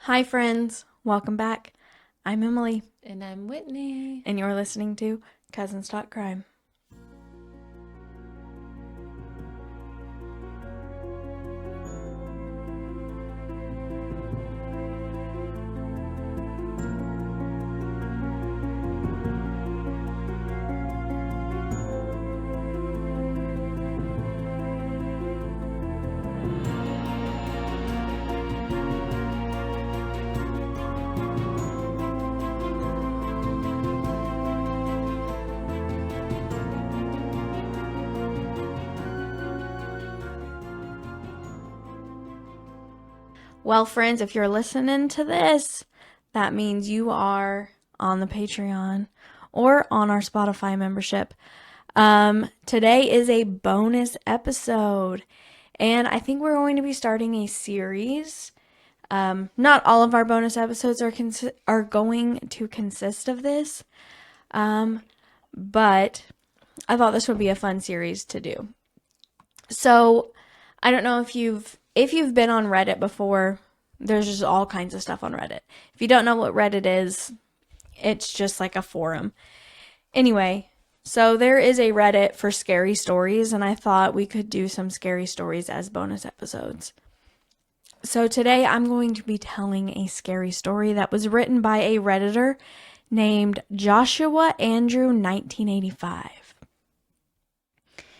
Hi, friends. Welcome back. I'm Emily, And I'm Whitney. and you're listening to Cousins Talk Crime. Well, friends, if you're listening to this, that means you are on the Patreon or on our Spotify membership. Today is a bonus episode, and I think we're going to be starting a series. Not all of our bonus episodes are going to consist of this, but I thought this would be a fun series to do. So, I don't know if you've been on Reddit before. There's just all kinds of stuff on Reddit. If you don't know what Reddit is, it's just like a forum. Anyway, so there is a Reddit for scary stories, and I thought we could do some scary stories as bonus episodes. So today I'm going to be telling a scary story that was written by a Redditor named Joshua Andrew 1985.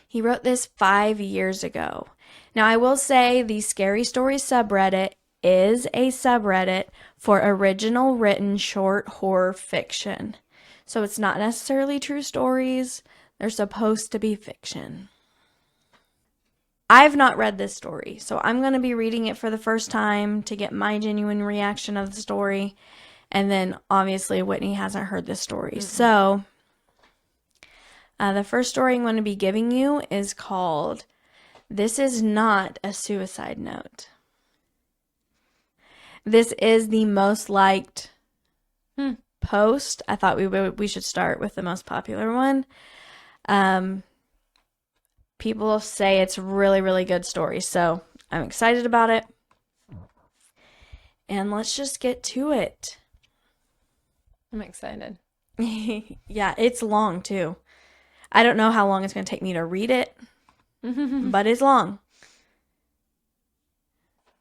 He wrote this 5 years ago. Now, I will say the Scary Stories subreddit is a subreddit for original written short horror fiction. So it's not necessarily true stories, they're supposed to be fiction. I've not read this story, so I'm going to be reading it for the first time to get my genuine reaction of the story. And then obviously Whitney hasn't heard this story. So the first story I'm going to be giving you is called This Is Not a Suicide Note. This is the most liked post. I thought we should start with the most popular one. People say it's really, really good story, so I'm excited about it. And let's just get to it. I'm excited. Yeah, it's long too. I don't know how long it's going to take me to read it, but it's long.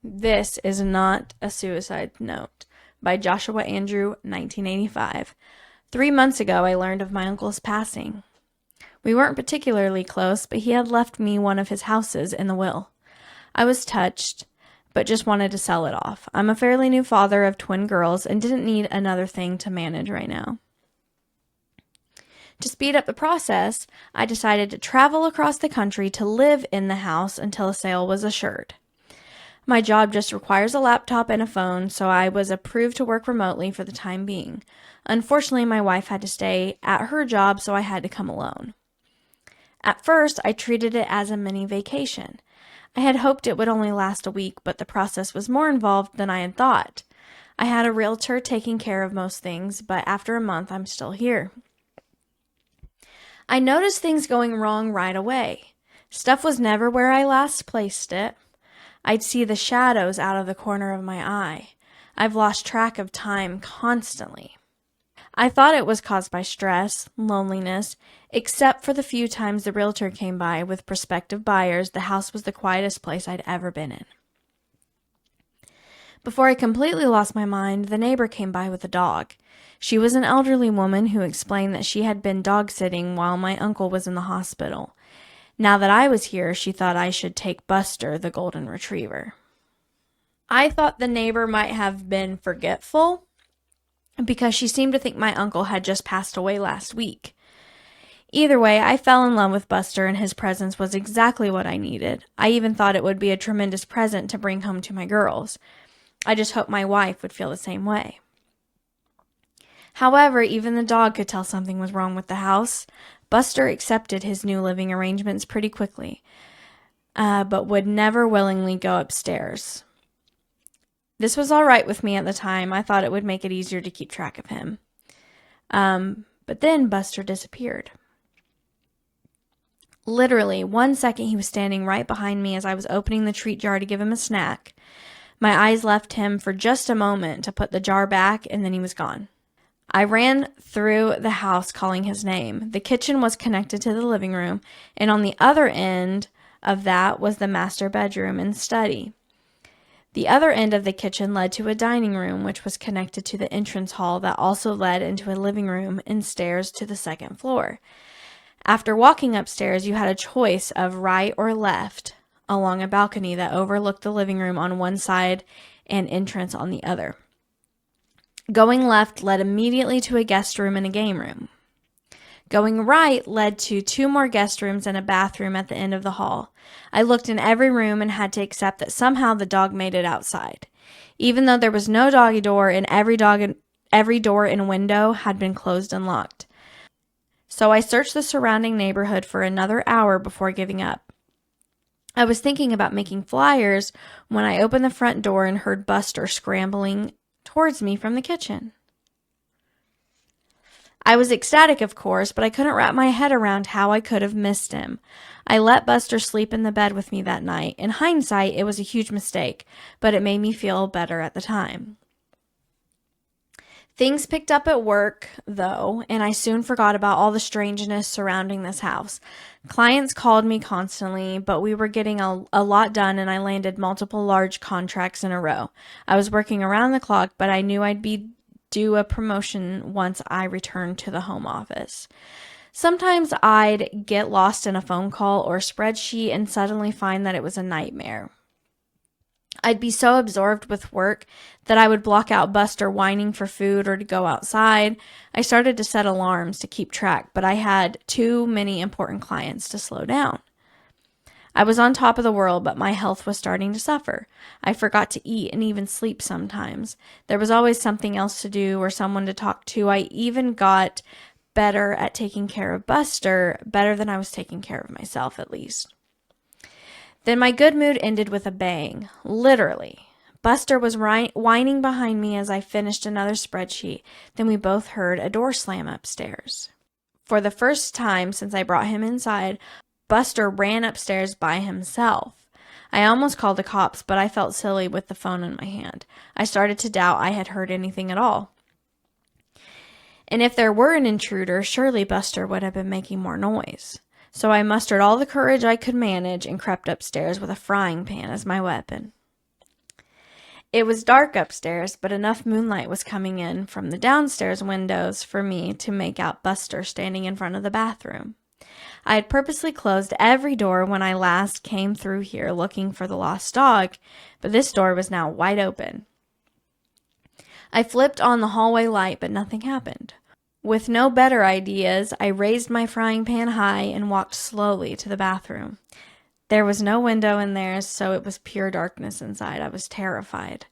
This Is Not a Suicide Note by Joshua Andrew, 1985. 3 months ago, I learned of my uncle's passing. We weren't particularly close, but he had left me one of his houses in the will. I was touched, but just wanted to sell it off. I'm a fairly new father of twin girls and didn't need another thing to manage right now. To speed up the process, I decided to travel across the country to live in the house until a sale was assured. My job just requires a laptop and a phone, so I was approved to work remotely for the time being. Unfortunately, my wife had to stay at her job, so I had to come alone. At first, I treated it as a mini vacation. I had hoped it would only last a week, but the process was more involved than I had thought. I had a realtor taking care of most things, but after a month, I'm still here. I noticed things going wrong right away. Stuff was never where I last placed it. I'd see the shadows out of the corner of my eye. I've lost track of time constantly. I thought it was caused by stress, loneliness, except for the few times the realtor came by with prospective buyers. The house was the quietest place I'd ever been in. Before I completely lost my mind, the neighbor came by with a dog. She was an elderly woman who explained that she had been dog sitting while my uncle was in the hospital. Now that I was here, she thought I should take Buster, the golden retriever. I thought the neighbor might have been forgetful because she seemed to think my uncle had just passed away last week. Either way, I fell in love with Buster, and his presence was exactly what I needed. I even thought it would be a tremendous present to bring home to my girls. I just hoped my wife would feel the same way. However, even the dog could tell something was wrong with the house. Buster accepted his new living arrangements pretty quickly, but would never willingly go upstairs. This was all right with me at the time. I thought it would make it easier to keep track of him. But then Buster disappeared. Literally, 1 second he was standing right behind me as I was opening the treat jar to give him a snack. My eyes left him for just a moment to put the jar back, and then he was gone. I ran through the house calling his name. The kitchen was connected to the living room, and on the other end of that was the master bedroom and study. The other end of the kitchen led to a dining room, which was connected to the entrance hall that also led into a living room and stairs to the second floor. After walking upstairs, you had a choice of right or left along a balcony that overlooked the living room on one side and entrance on the other. Going left led immediately to a guest room and a game room. Going right led to 2 more guest rooms and a bathroom at the end of the hall. I looked in every room and had to accept that somehow the dog made it outside. Even though there was no doggy door and every door and window had been closed and locked. So I searched the surrounding neighborhood for another hour before giving up. I was thinking about making flyers when I opened the front door and heard Buster scrambling towards me from the kitchen. I was ecstatic, of course, but I couldn't wrap my head around how I could have missed him. I let Buster sleep in the bed with me that night. In hindsight, it was a huge mistake, but it made me feel better at the time. Things picked up at work, though, and I soon forgot about all the strangeness surrounding this house. Clients called me constantly, but we were getting a lot done, and I landed multiple large contracts in a row. I was working around the clock, but I knew I'd be due a promotion once I returned to the home office. Sometimes I'd get lost in a phone call or spreadsheet and suddenly find that it was a nightmare. I'd be so absorbed with work that I would block out Buster whining for food or to go outside. I started to set alarms to keep track, but I had too many important clients to slow down. I was on top of the world, but my health was starting to suffer. I forgot to eat and even sleep sometimes. There was always something else to do or someone to talk to. I even got better at taking care of Buster, better than I was taking care of myself, at least. Then my good mood ended with a bang. Literally. Buster was whining behind me as I finished another spreadsheet. Then we both heard a door slam upstairs. For the first time since I brought him inside, Buster ran upstairs by himself. I almost called the cops, but I felt silly with the phone in my hand. I started to doubt I had heard anything at all. And if there were an intruder, surely Buster would have been making more noise. So I mustered all the courage I could manage and crept upstairs with a frying pan as my weapon. It was dark upstairs, but enough moonlight was coming in from the downstairs windows for me to make out Buster standing in front of the bathroom. I had purposely closed every door when I last came through here looking for the lost dog, but this door was now wide open. I flipped on the hallway light, but nothing happened. With no better ideas, I raised my frying pan high and walked slowly to the bathroom. There was no window in there, so it was pure darkness inside. I was terrified.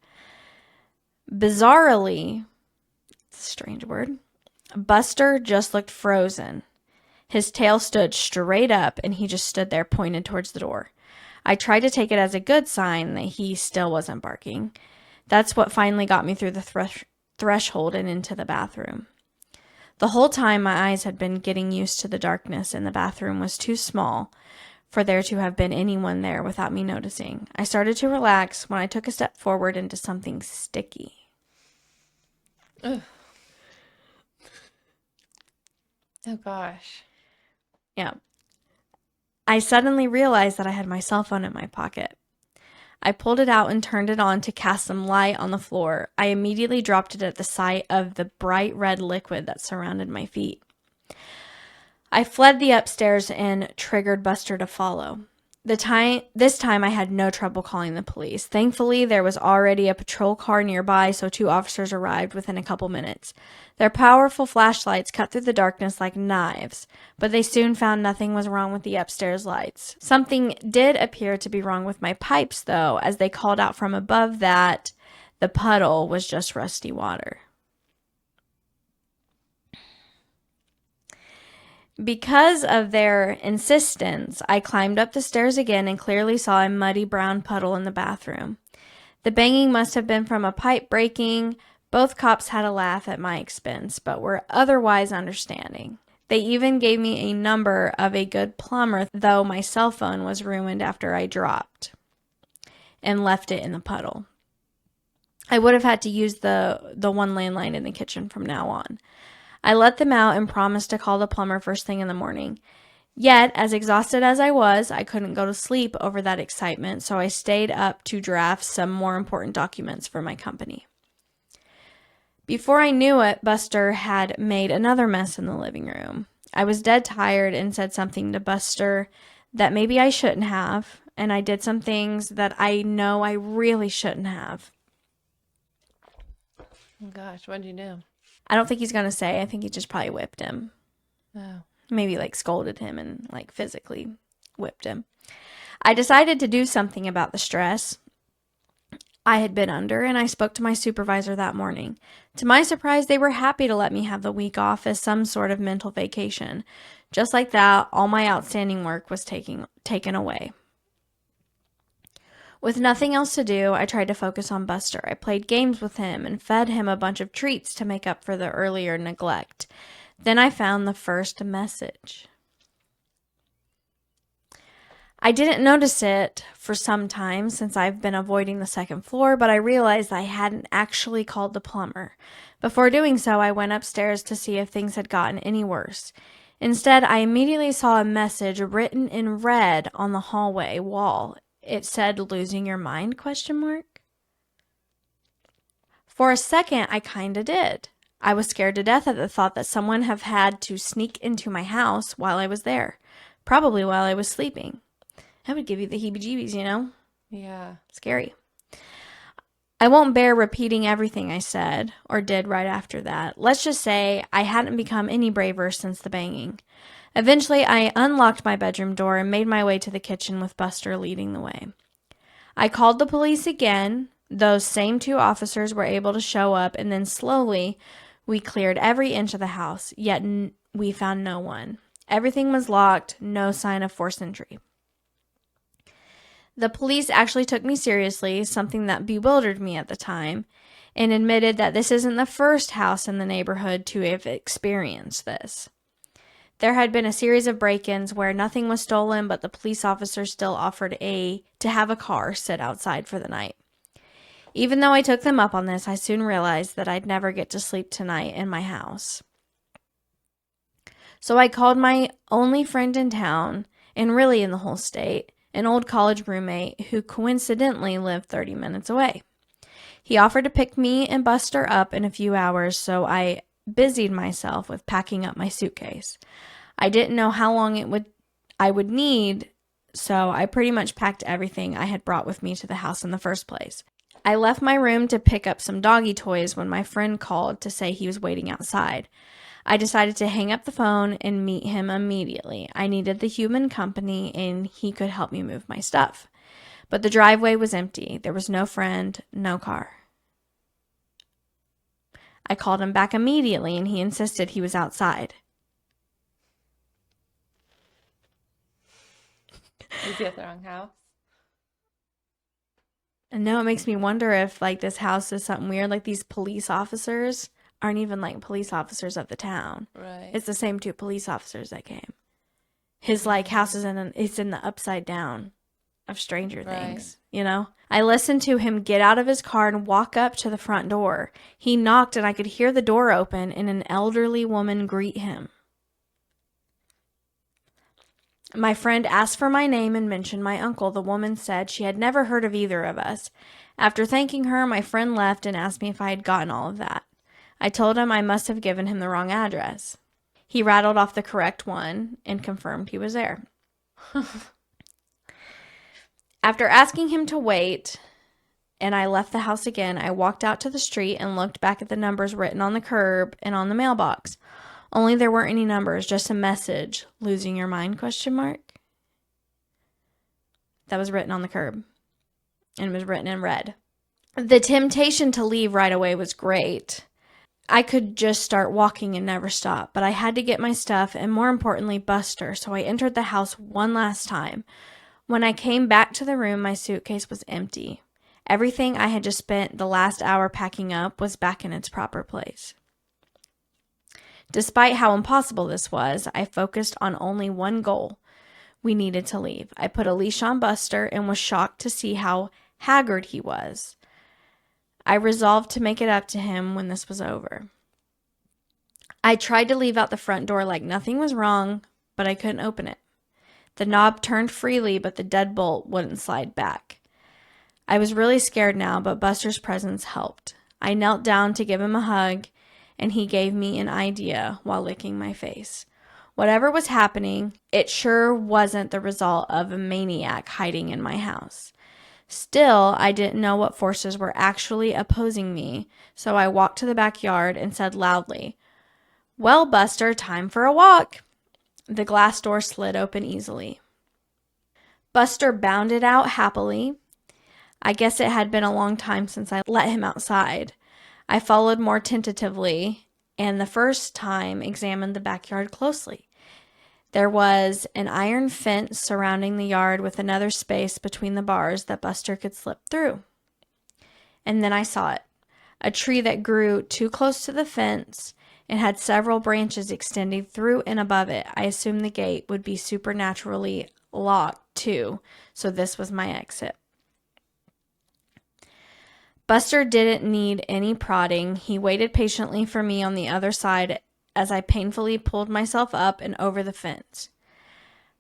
Bizarrely, it's a strange word, Buster just looked frozen. His tail stood straight up, and he just stood there pointed towards the door. I tried to take it as a good sign that he still wasn't barking. That's what finally got me through the threshold and into the bathroom. The whole time my eyes had been getting used to the darkness, and the bathroom was too small for there to have been anyone there without me noticing. I started to relax when I took a step forward into something sticky. Ugh. Oh gosh. Yeah. I suddenly realized that I had my cell phone in my pocket. I pulled it out and turned it on to cast some light on the floor. I immediately dropped it at the sight of the bright red liquid that surrounded my feet. I fled the upstairs and triggered Buster to follow. This time I had no trouble calling the police. Thankfully, there was already a patrol car nearby, so 2 officers arrived within a couple minutes. Their powerful flashlights cut through the darkness like knives, but they soon found nothing was wrong with the upstairs lights. Something did appear to be wrong with my pipes, though, as they called out from above that the puddle was just rusty water. Because of their insistence, I climbed up the stairs again and clearly saw a muddy brown puddle in the bathroom. The banging must have been from a pipe breaking. Both cops had a laugh at my expense, but were otherwise understanding. They even gave me a number of a good plumber, though my cell phone was ruined after I dropped and left it in the puddle. I would have had to use the one landline in the kitchen from now on. I let them out and promised to call the plumber first thing in the morning. Yet, as exhausted as I was, I couldn't go to sleep over that excitement, so I stayed up to draft some more important documents for my company. Before I knew it, Buster had made another mess in the living room. I was dead tired and said something to Buster that maybe I shouldn't have, and I did some things that I know I really shouldn't have. Oh gosh, what did you do? I don't think he's going to say. I think he just probably whipped him. Oh. Maybe like scolded him and like physically whipped him. I decided to do something about the stress I had been under, and I spoke to my supervisor that morning. To my surprise, they were happy to let me have the week off as some sort of mental vacation. Just like that, all my outstanding work was taken away. With nothing else to do, I tried to focus on Buster. I played games with him and fed him a bunch of treats to make up for the earlier neglect. Then I found the first message. I didn't notice it for some time since I've been avoiding the second floor, but I realized I hadn't actually called the plumber. Before doing so, I went upstairs to see if things had gotten any worse. Instead, I immediately saw a message written in red on the hallway wall. It said, "Losing your mind?" ? For a second, I kinda did. I was scared to death at the thought that someone have had to sneak into my house while I was there. Probably while I was sleeping. That would give you the heebie-jeebies, you know? Yeah. Scary. I won't bear repeating everything I said or did right after that. Let's just say I hadn't become any braver since the banging. Eventually, I unlocked my bedroom door and made my way to the kitchen with Buster leading the way. I called the police again. Those same 2 officers were able to show up, and then slowly we cleared every inch of the house, yet we found no one. Everything was locked, no sign of forced entry. The police actually took me seriously, something that bewildered me at the time, and admitted that this isn't the first house in the neighborhood to have experienced this. There had been a series of break-ins where nothing was stolen, but the police officers still offered to have a car sit outside for the night. Even though I took them up on this, I soon realized that I'd never get to sleep tonight in my house. So I called my only friend in town, and really in the whole state, an old college roommate who coincidentally lived 30 minutes away. He offered to pick me and Buster up in a few hours, so I busied myself with packing up my suitcase. I didn't know how long I would need, so I pretty much packed everything I had brought with me to the house in the first place. I left my room to pick up some doggy toys when my friend called to say he was waiting outside. I decided to hang up the phone and meet him immediately. I needed the human company, and he could help me move my stuff. But the driveway was empty. There was no friend, no car. I called him back immediately, and he insisted he was outside. Was he at the wrong house? And now it makes me wonder if, like, this house is something weird. Like, these police officers aren't even, like, police officers of the town. Right. It's the same 2 police officers that came. His, like, house is it's in the upside down of Stranger Things, you know? I listened to him get out of his car and walk up to the front door. He knocked, and I could hear the door open and an elderly woman greet him. My friend asked for my name and mentioned my uncle. The woman said she had never heard of either of us. After thanking her, my friend left and asked me if I had gotten all of that. I told him I must have given him the wrong address. He rattled off the correct one and confirmed he was there. After asking him to wait, and I left the house again, I walked out to the street and looked back at the numbers written on the curb and on the mailbox. Only there weren't any numbers, just a message. "Losing your mind?" ? That was written on the curb, and it was written in red. The temptation to leave right away was great. I could just start walking and never stop, but I had to get my stuff and, more importantly, Buster, so I entered the house one last time. When I came back to the room, my suitcase was empty. Everything I had just spent the last hour packing up was back in its proper place. Despite how impossible this was, I focused on only one goal. We needed to leave. I put a leash on Buster and was shocked to see how haggard he was. I resolved to make it up to him when this was over. I tried to leave out the front door like nothing was wrong, but I couldn't open it. The knob turned freely, but the deadbolt wouldn't slide back. I was really scared now, but Buster's presence helped. I knelt down to give him a hug, and he gave me an idea while licking my face. Whatever was happening, it sure wasn't the result of a maniac hiding in my house. Still, I didn't know what forces were actually opposing me, so I walked to the backyard and said loudly, "Well, Buster, time for a walk." The glass door slid open easily. Buster bounded out happily. I guess it had been a long time since I let him outside. I followed more tentatively, and the first time examined the backyard closely. There was an iron fence surrounding the yard with another space between the bars that Buster could slip through. And then I saw it. A tree that grew too close to the fence and had several branches extending through and above it. I assumed the gate would be supernaturally locked too, so this was my exit. Buster didn't need any prodding. He waited patiently for me on the other side as I painfully pulled myself up and over the fence.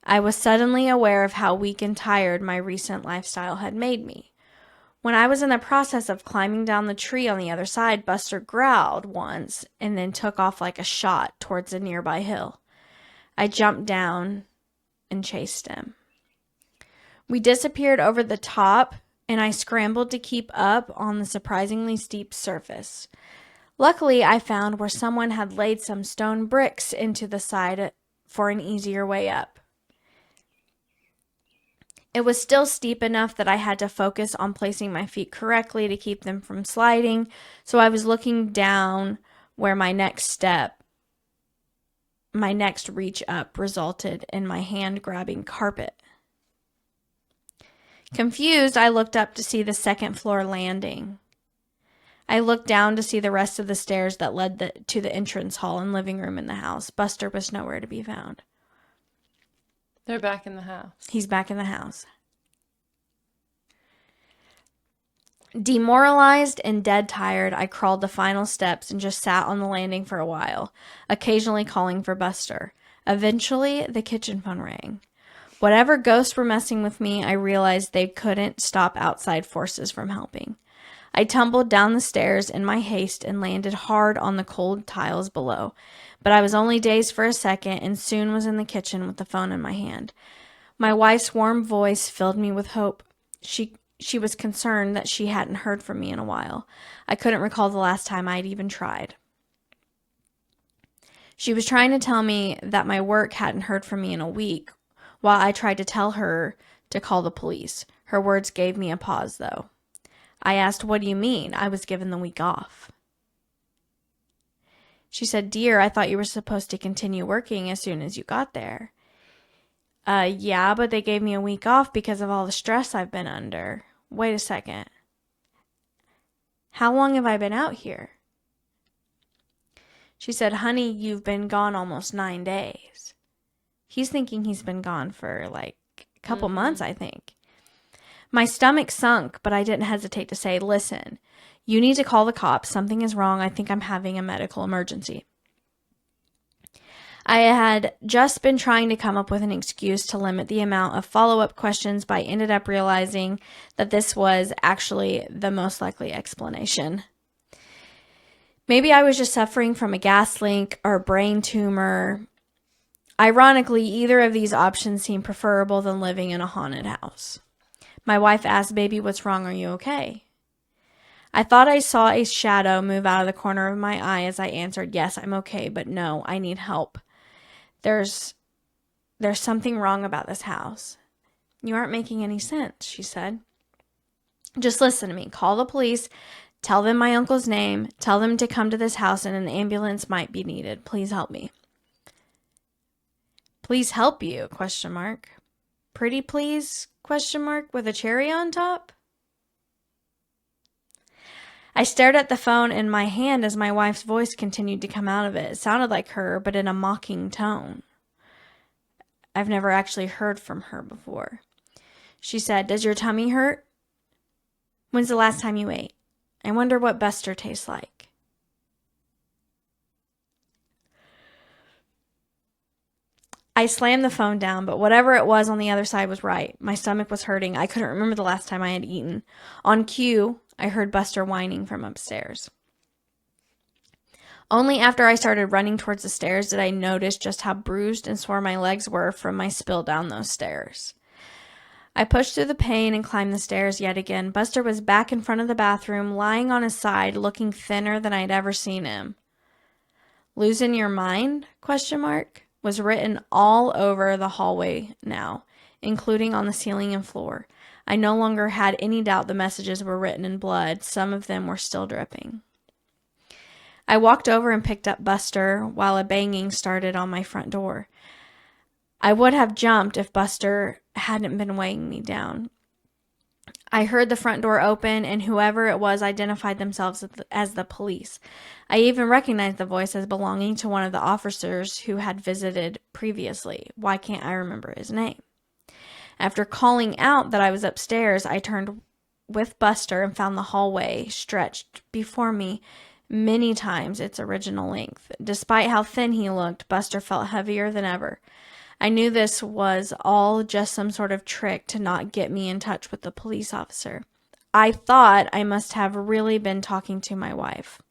I was suddenly aware of how weak and tired my recent lifestyle had made me. When I was in the process of climbing down the tree on the other side, Buster growled once and then took off like a shot towards a nearby hill. I jumped down and chased him. We disappeared over the top, and I scrambled to keep up on the surprisingly steep surface. Luckily, I found where someone had laid some stone bricks into the side for an easier way up. It was still steep enough that I had to focus on placing my feet correctly to keep them from sliding, so I was looking down where my next reach up resulted in my hand grabbing carpet. Confused, I looked up to see the second floor landing. I looked down to see the rest of the stairs that led to the entrance hall and living room in the house. Buster was nowhere to be found. They're back in the house. He's back in the house. Demoralized and dead tired, I crawled the final steps and just sat on the landing for a while, occasionally calling for Buster. Eventually, the kitchen phone rang. Whatever ghosts were messing with me, I realized they couldn't stop outside forces from helping. I tumbled down the stairs in my haste and landed hard on the cold tiles below, but I was only dazed for a second and soon was in the kitchen with the phone in my hand. My wife's warm voice filled me with hope. She was concerned that she hadn't heard from me in a while. I couldn't recall the last time I'd even tried. She was trying to tell me that my work hadn't heard from me in a week, while I tried to tell her to call the police. Her words gave me a pause, though. I asked, "What do you mean? I was given the week off." She said, "Dear, I thought you were supposed to continue working as soon as you got there." Yeah, but they gave me a week off because of all the stress I've been under." Wait a second. How long have I been out here? She said, "Honey, you've been gone almost 9 days." He's thinking he's been gone for like a couple months, I think. My stomach sunk, but I didn't hesitate to say, "Listen, you need to call the cops. Something is wrong. I think I'm having a medical emergency." I had just been trying to come up with an excuse to limit the amount of follow-up questions, but I ended up realizing that this was actually the most likely explanation. Maybe I was just suffering from a gas leak or a brain tumor. Ironically, either of these options seemed preferable than living in a haunted house. My wife asked, "Baby, what's wrong? Are you okay?" I thought I saw a shadow move out of the corner of my eye as I answered, "Yes, I'm okay, but no, I need help. There's something wrong about this house." "You aren't making any sense," she said. "Just listen to me. Call the police. Tell them my uncle's name. Tell them to come to this house and an ambulance might be needed. Please help me." "Please help you? Question mark. Pretty please? Question mark with a cherry on top? I stared at the phone in my hand as my wife's voice continued to come out of it. It sounded like her, but in a mocking tone. I've never actually heard from her before. She said, "Does your tummy hurt? When's the last time you ate? I wonder what Buster tastes like. I slammed the phone down, but whatever it was on the other side was right. My stomach was hurting. I couldn't remember the last time I had eaten. On cue, I heard Buster whining from upstairs. Only after I started running towards the stairs did I notice just how bruised and sore my legs were from my spill down those stairs. I pushed through the pain and climbed the stairs yet again. Buster was back in front of the bathroom, lying on his side, looking thinner than I'd ever seen him. "Losing your mind?" was written all over the hallway now, including on the ceiling and floor. I no longer had any doubt the messages were written in blood. Some of them were still dripping. I walked over and picked up Buster while a banging started on my front door. I would have jumped if Buster hadn't been weighing me down. I heard the front door open, and whoever it was identified themselves as the police. I even recognized the voice as belonging to one of the officers who had visited previously. Why can't I remember his name? After calling out that I was upstairs, I turned with Buster and found the hallway stretched before me many times its original length. Despite how thin he looked, Buster felt heavier than ever. I knew this was all just some sort of trick to not get me in touch with the police officer. I thought I must have really been talking to my wife.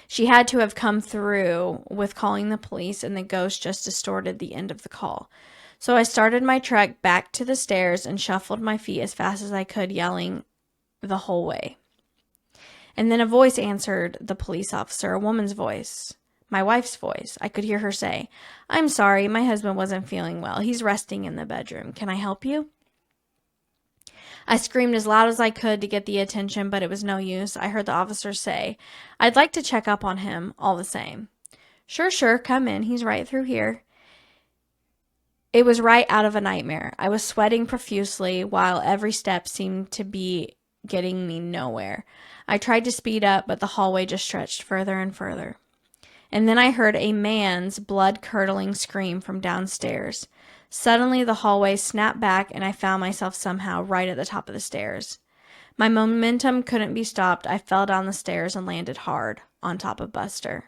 She had to have come through with calling the police, and the ghost just distorted the end of the call. So I started my trek back to the stairs and shuffled my feet as fast as I could, yelling the whole way. And then a voice answered the police officer, a woman's voice. My wife's voice. I could hear her say, "I'm sorry, my husband wasn't feeling well. He's resting in the bedroom. Can I help you?" I screamed as loud as I could to get the attention, but it was no use. I heard the officer say, "I'd like to check up on him, all the same." Sure, come in. He's right through here." It was right out of a nightmare. I was sweating profusely while every step seemed to be getting me nowhere. I tried to speed up, but the hallway just stretched further and further. And then I heard a man's blood-curdling scream from downstairs. Suddenly, the hallway snapped back, and I found myself somehow right at the top of the stairs. My momentum couldn't be stopped. I fell down the stairs and landed hard on top of Buster.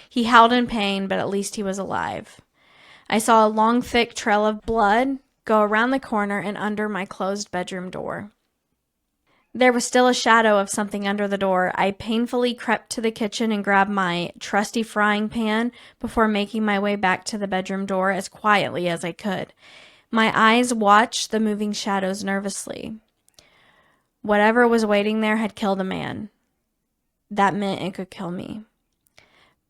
He howled in pain, but at least he was alive. I saw a long, thick trail of blood go around the corner and under my closed bedroom door. There was still a shadow of something under the door. I painfully crept to the kitchen and grabbed my trusty frying pan before making my way back to the bedroom door as quietly as I could. My eyes watched the moving shadows nervously. Whatever was waiting there had killed a man. That meant it could kill me.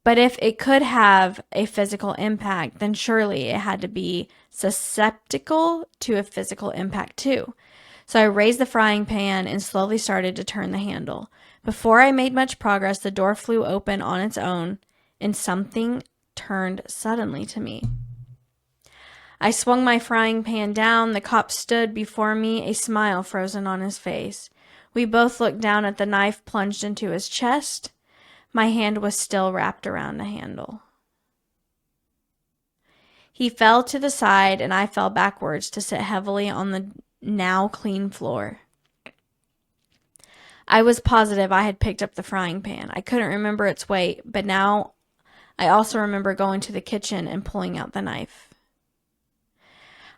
But if it could have a physical impact, then surely it had to be susceptible to a physical impact too. So I raised the frying pan and slowly started to turn the handle. Before I made much progress, the door flew open on its own, and something turned suddenly to me. I swung my frying pan down. The cop stood before me, a smile frozen on his face. We both looked down at the knife plunged into his chest. My hand was still wrapped around the handle. He fell to the side, and I fell backwards to sit heavily on the now clean floor. I was positive I had picked up the frying pan. I couldn't remember its weight, but now I also remember going to the kitchen and pulling out the knife.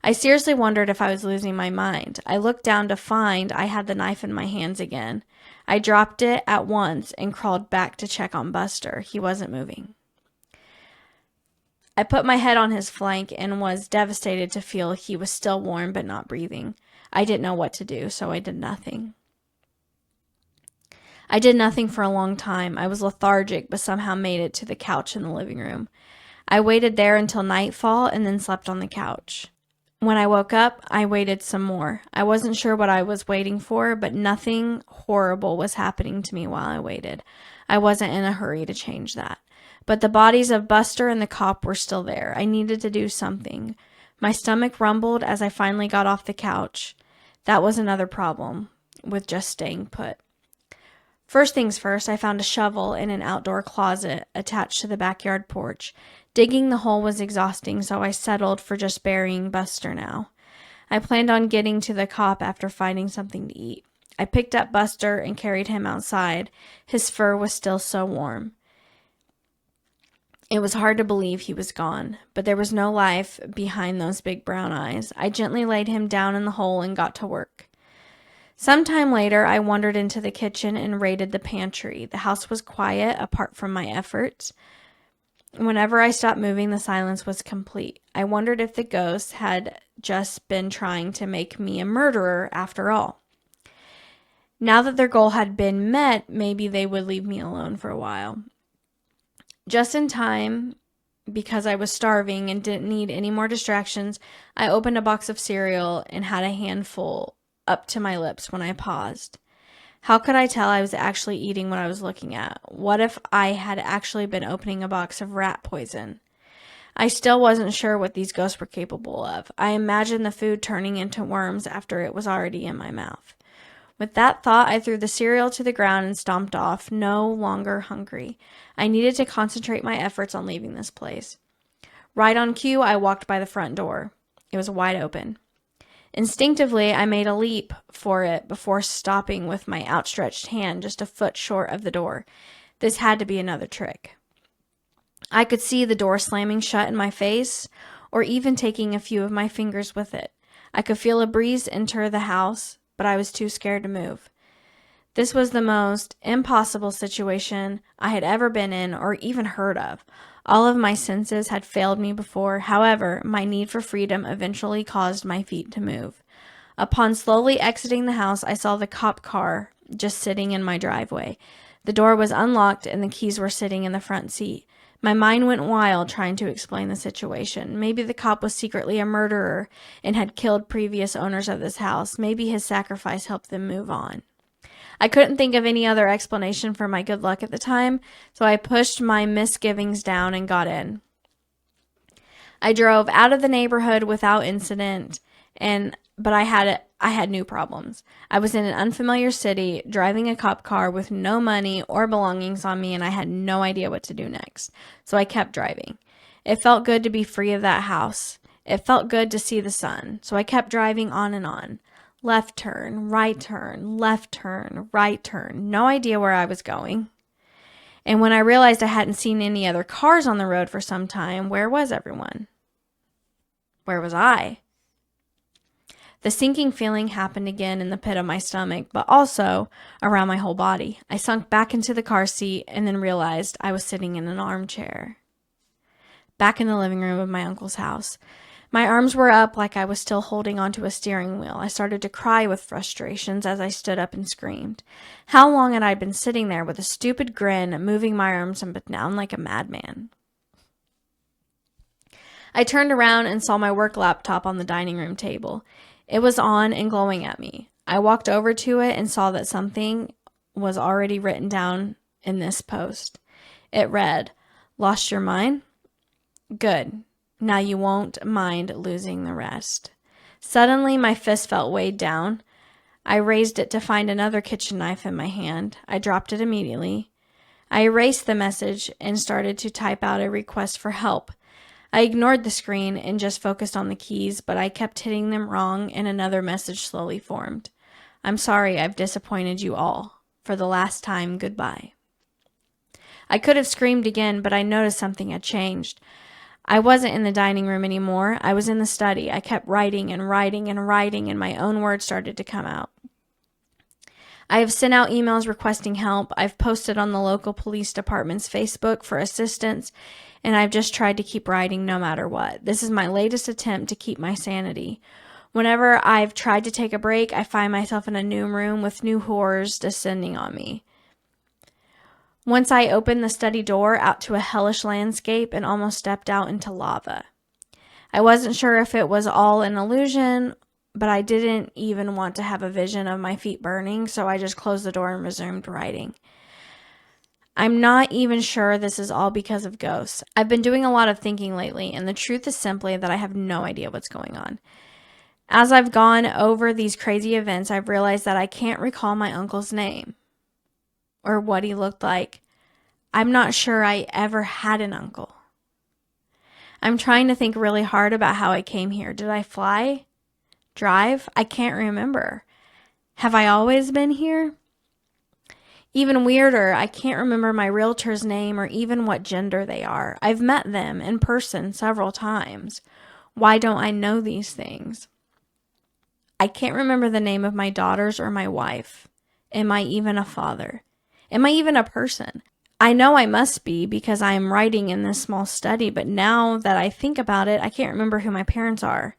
I seriously wondered if I was losing my mind. I looked down to find I had the knife in my hands again. I dropped it at once and crawled back to check on Buster. He wasn't moving. I put my head on his flank and was devastated to feel he was still warm but not breathing. I didn't know what to do, so I did nothing. I did nothing for a long time. I was lethargic, but somehow made it to the couch in the living room. I waited there until nightfall and then slept on the couch. When I woke up, I waited some more. I wasn't sure what I was waiting for, but nothing horrible was happening to me while I waited. I wasn't in a hurry to change that. But the bodies of Buster and the cop were still there. I needed to do something. My stomach rumbled as I finally got off the couch. That was another problem with just staying put. First things first, I found a shovel in an outdoor closet attached to the backyard porch. Digging the hole was exhausting, so I settled for just burying Buster now. I planned on getting to the cop after finding something to eat. I picked up Buster and carried him outside. His fur was still so warm. It was hard to believe he was gone, but there was no life behind those big brown eyes. I gently laid him down in the hole and got to work. Some time later, I wandered into the kitchen and raided the pantry. The house was quiet, apart from my efforts. Whenever I stopped moving, the silence was complete. I wondered if the ghosts had just been trying to make me a murderer after all. Now that their goal had been met, maybe they would leave me alone for a while. Just in time, because I was starving and didn't need any more distractions, I opened a box of cereal and had a handful up to my lips when I paused. How could I tell I was actually eating what I was looking at? What if I had actually been opening a box of rat poison? I still wasn't sure what these ghosts were capable of. I imagined the food turning into worms after it was already in my mouth. With that thought, I threw the cereal to the ground and stomped off, no longer hungry. I needed to concentrate my efforts on leaving this place. Right on cue, I walked by the front door. It was wide open. Instinctively, I made a leap for it before stopping with my outstretched hand just a foot short of the door. This had to be another trick. I could see the door slamming shut in my face, or even taking a few of my fingers with it. I could feel a breeze enter the house, but I was too scared to move. This was the most impossible situation I had ever been in or even heard of. All of my senses had failed me before. However, my need for freedom eventually caused my feet to move. Upon slowly exiting the house, I saw the cop car just sitting in my driveway. The door was unlocked and the keys were sitting in the front seat. My mind went wild trying to explain the situation. Maybe the cop was secretly a murderer and had killed previous owners of this house. Maybe his sacrifice helped them move on. I couldn't think of any other explanation for my good luck at the time, so I pushed my misgivings down and got in. I drove out of the neighborhood without incident, but I had new problems. I was in an unfamiliar city, driving a cop car with no money or belongings on me, and I had no idea what to do next. So I kept driving. It felt good to be free of that house. It felt good to see the sun. So I kept driving on and on. Left turn, right turn, left turn, right turn. No idea where I was going. And when I realized I hadn't seen any other cars on the road for some time, where was everyone? Where was I? The sinking feeling happened again in the pit of my stomach, but also around my whole body. I sunk back into the car seat and then realized I was sitting in an armchair. Back in the living room of my uncle's house. My arms were up like I was still holding onto a steering wheel. I started to cry with frustrations as I stood up and screamed. How long had I been sitting there with a stupid grin, moving my arms up and down like a madman? I turned around and saw my work laptop on the dining room table. It was on and glowing at me. I walked over to it and saw that something was already written down in this post. It read, "Lost your mind? Good. Now you won't mind losing the rest." Suddenly, my fist felt weighed down. I raised it to find another kitchen knife in my hand. I dropped it immediately. I erased the message and started to type out a request for help. I ignored the screen and just focused on the keys, but I kept hitting them wrong and another message slowly formed. "I'm sorry I've disappointed you all. For the last time, goodbye." I could have screamed again, but I noticed something had changed. I wasn't in the dining room anymore. I was in the study. I kept writing and writing and writing, and my own words started to come out. I have sent out emails requesting help. I've posted on the local police department's Facebook for assistance, and I've just tried to keep writing no matter what. This is my latest attempt to keep my sanity. Whenever I've tried to take a break, I find myself in a new room with new horrors descending on me. Once I opened the study door out to a hellish landscape and almost stepped out into lava. I wasn't sure if it was all an illusion, but I didn't even want to have a vision of my feet burning, so I just closed the door and resumed writing. I'm not even sure this is all because of ghosts. I've been doing a lot of thinking lately, and the truth is simply that I have no idea what's going on. As I've gone over these crazy events, I've realized that I can't recall my uncle's name or what he looked like. I'm not sure I ever had an uncle. I'm trying to think really hard about how I came here. Did I fly? Drive? I can't remember. Have I always been here? Even weirder, I can't remember my realtor's name or even what gender they are. I've met them in person several times. Why don't I know these things? I can't remember the name of my daughters or my wife. Am I even a father? Am I even a person? I know I must be because I am writing in this small study, but now that I think about it, I can't remember who my parents are,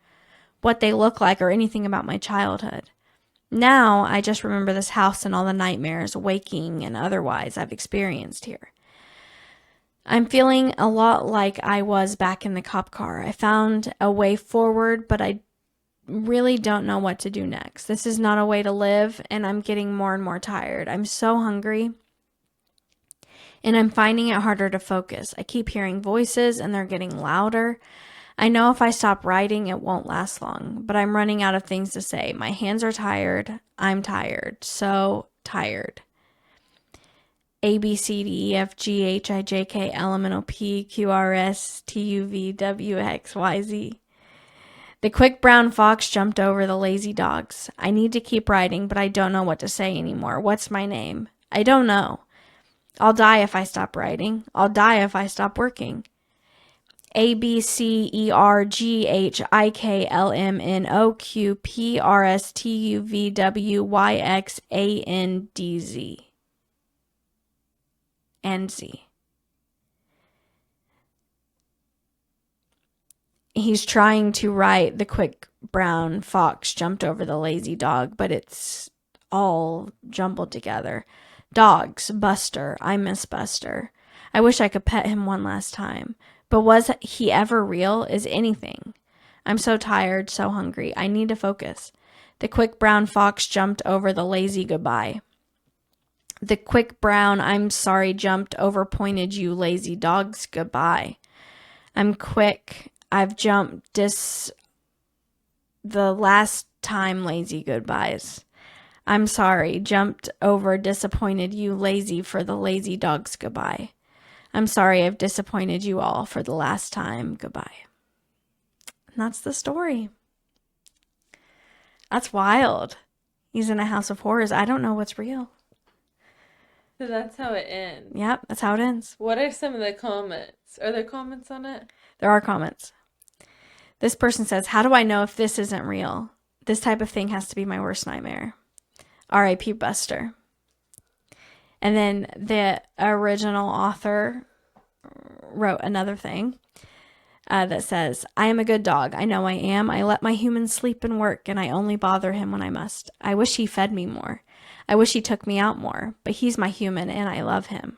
what they look like, or anything about my childhood. Now I just remember this house and all the nightmares, waking and otherwise, I've experienced here. I'm feeling a lot like I was back in the cop car. I found a way forward, but I really don't know what to do next. This is not a way to live, and I'm getting more and more tired. I'm so hungry, and I'm finding it harder to focus. I keep hearing voices, and they're getting louder. I know if I stop writing, it won't last long, but I'm running out of things to say. My hands are tired. I'm tired. So tired. A, B, C, D, E, F, G, H, I, J, K, L, M, N, O, P, Q, R, S, T, U, V, W, X, Y, Z. The quick brown fox jumped over the lazy dogs. I need to keep writing, but I don't know what to say anymore. What's my name? I don't know. I'll die if I stop writing. I'll die if I stop working. A, B, C, E, R, G, H, I, K, L, M, N, O, Q, P, R, S, T, U, V, W, Y, X, A, N, D, Z. And Z. He's trying to write the quick brown fox jumped over the lazy dog, but it's all jumbled together. Dogs, Buster. I miss Buster. I wish I could pet him one last time. But was he ever real? Is anything? I'm so tired, so hungry. I need to focus. The quick brown fox jumped over the lazy goodbye. The quick brown I'm sorry jumped over pointed you lazy dogs goodbye. I'm quick. I've jumped the last time lazy goodbyes. I'm sorry, jumped over disappointed you lazy for the lazy dogs goodbye. I'm sorry I've disappointed you all for the last time goodbye. And that's the story. That's wild. He's in a house of horrors. I don't know what's real. So that's how it ends. Yep, that's how it ends. What are some of the comments? Are there comments on it? There are comments. This person says, how do I know if this isn't real? This type of thing has to be my worst nightmare. R.I.P. Buster. And then the original author wrote another thing that says, I am a good dog. I know I am. I let my humans sleep and work, and I only bother him when I must. I wish he fed me more. I wish he took me out more, but he's my human, and I love him.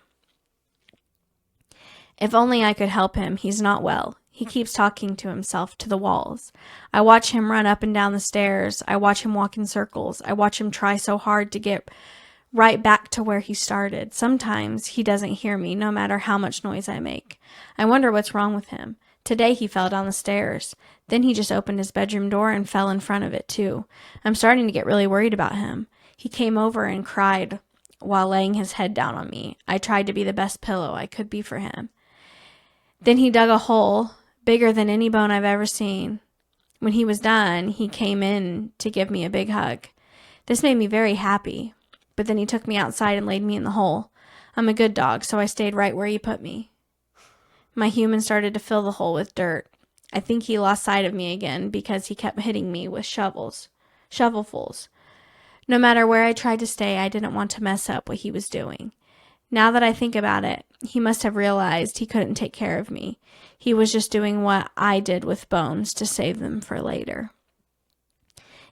If only I could help him. He's not well. He keeps talking to himself, to the walls. I watch him run up and down the stairs. I watch him walk in circles. I watch him try so hard to get right back to where he started. Sometimes he doesn't hear me, no matter how much noise I make. I wonder what's wrong with him. Today he fell down the stairs. Then he just opened his bedroom door and fell in front of it, too. I'm starting to get really worried about him. He came over and cried while laying his head down on me. I tried to be the best pillow I could be for him. Then he dug a hole bigger than any bone I've ever seen. When he was done, he came in to give me a big hug. This made me very happy, but then he took me outside and laid me in the hole. I'm a good dog, so I stayed right where he put me. My human started to fill the hole with dirt. I think he lost sight of me again because he kept hitting me with shovelfuls. No matter where I tried to stay, I didn't want to mess up what he was doing. Now that I think about it, he must have realized he couldn't take care of me. He was just doing what I did with Bones to save them for later.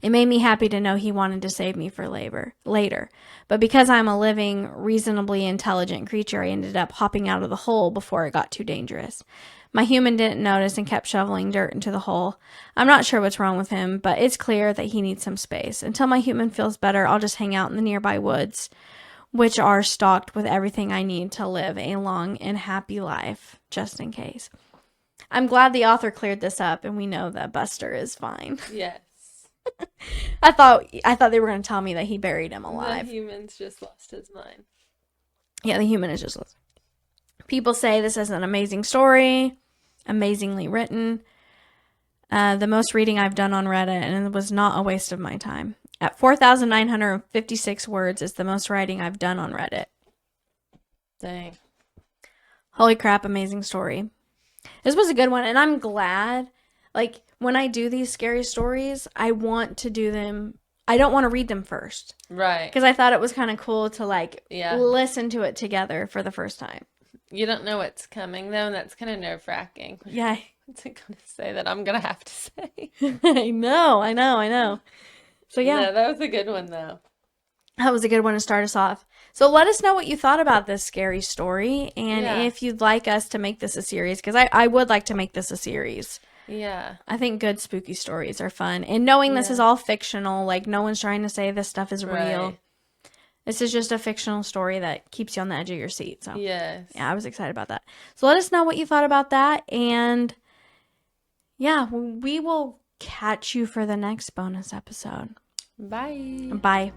It made me happy to know he wanted to save me for later. But because I'm a living, reasonably intelligent creature, I ended up hopping out of the hole before it got too dangerous. My human didn't notice and kept shoveling dirt into the hole. I'm not sure what's wrong with him, but it's clear that he needs some space. Until my human feels better, I'll just hang out in the nearby woods, which are stocked with everything I need to live a long and happy life, just in case. I'm glad the author cleared this up, and we know that Buster is fine. Yes. I thought they were going to tell me that he buried him alive. The human's just lost his mind. Yeah, the human is just lost. People say this is an amazing story, amazingly written. The most reading I've done on Reddit, and it was not a waste of my time. At 4,956 words is the most writing I've done on Reddit. Dang. Holy crap, amazing story. This was a good one, and I'm glad. Like, when I do these scary stories, I want to do them. I don't want to read them first. Right. Because I thought it was kind of cool to, like, Yeah. listen to it together for the first time. You don't know what's coming, though, and that's kind of nerve-wracking. Yeah. What's it going to say that I'm going to have to say? I know. So, yeah. No, that was a good one, though. That was a good one to start us off. So let us know what you thought about this scary story and Yeah. if you'd like us to make this a series, because I would like to make this a series. Yeah. I think good spooky stories are fun. And knowing this is all fictional, like no one's trying to say this stuff is real. Right. This is just a fictional story that keeps you on the edge of your seat. So Yes. yeah, I was excited about that. So let us know what you thought about that. And yeah, we will catch you for the next bonus episode. Bye. Bye.